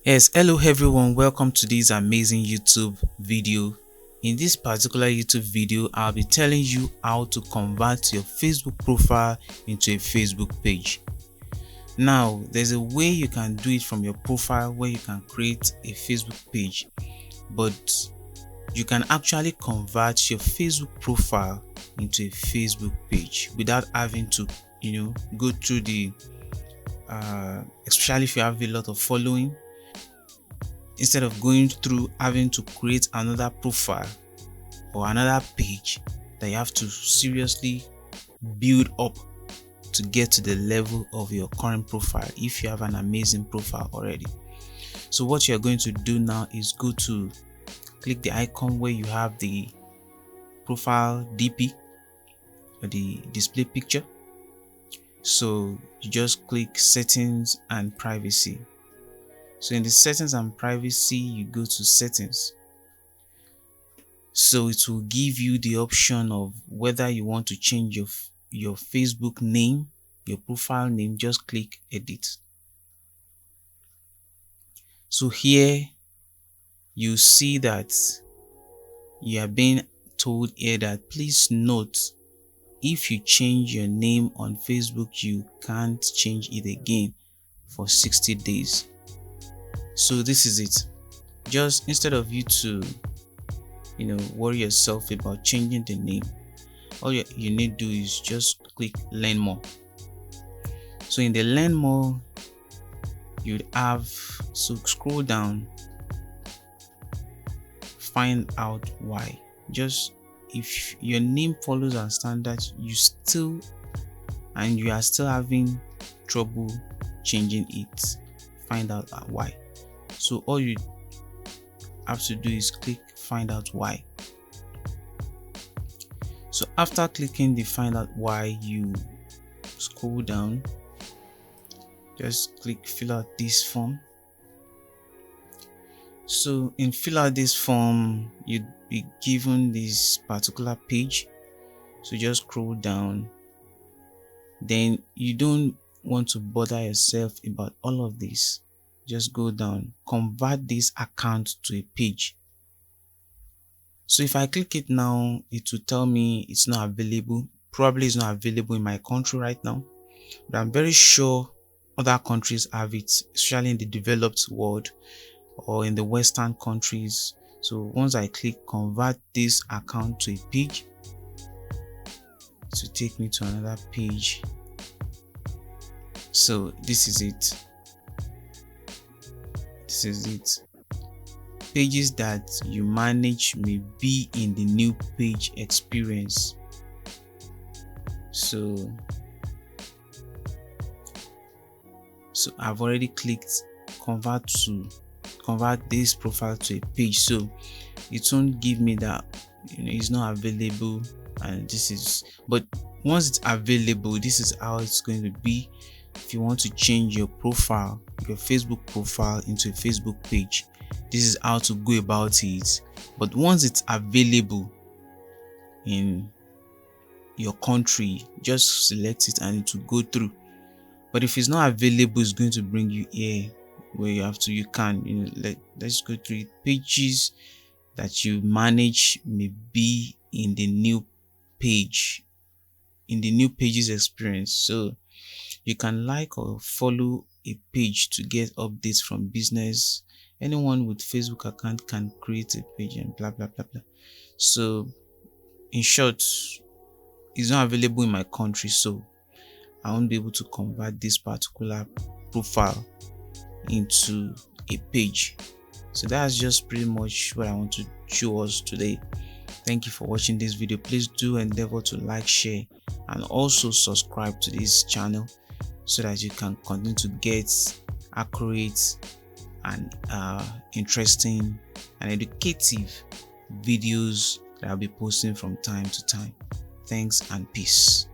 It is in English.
Yes, hello everyone, welcome to this amazing YouTube video. In this particular YouTube video, I'll be telling you how to convert your Facebook profile into a Facebook page. Now, there's a way you can do it from your profile where you can create a Facebook page, but you can actually convert your Facebook profile into a Facebook page without having to, go through the, especially if you have a lot of following. Instead of going through having to create another profile or another page that you have to seriously build up to get to the level of your current profile if you have an amazing profile already. So what you're going to do now is go to click the icon where you have the profile DP or the display picture. So you just click settings and privacy. So in the settings and privacy, you go to settings. So it will give you the option of whether you want to change your Facebook name, your profile name. Just click edit. So here you see that you are being told here that please note, if you change your name on Facebook, you can't change it again for 60 days. So this is it. Just instead of you to worry yourself about changing the name, all you need to do is just click learn more. So in the learn more, you'd have, so scroll down, find out why. Just if your name follows our standards, you are still having trouble changing it, find out why. So all you have to do is click find out why. So after clicking the find out why, you scroll down, just click fill out this form. So in fill out this form, you'd be given this particular page. So just scroll down. Then you don't want to bother yourself about all of this. Just go down, convert this account to a page. So if I click it now, it will tell me it's not available. Probably it's not available in my country right now, but I'm very sure other countries have it, especially in the developed world or in the Western countries. So once I click convert this account to a page, it will take me to another page. So this is it. This is it. Pages that you manage may be in the new page experience. So I've already clicked convert this profile to a page. So it won't give me that it's not available, and this is, but once it's available, this is how it's going to be. If you want to change your profile, your Facebook profile into a Facebook page, this is how to go about it. But once it's available in your country, just select it and it will go through. But if it's not available, it's going to bring you here where you have to, let's go through it. Pages that you manage may be in the new page, in the new pages experience. So you can like or follow a page to get updates from business. Anyone with Facebook account can create a page and blah blah blah blah. So in short, it's not available in my country, so I won't be able to convert this particular profile into a page. So that's just pretty much what I want to show us today. Thank you for watching this video. Please do endeavor to like, share, and also subscribe to this channel so that you can continue to get accurate and interesting and educative videos that I'll be posting from time to time. Thanks and peace.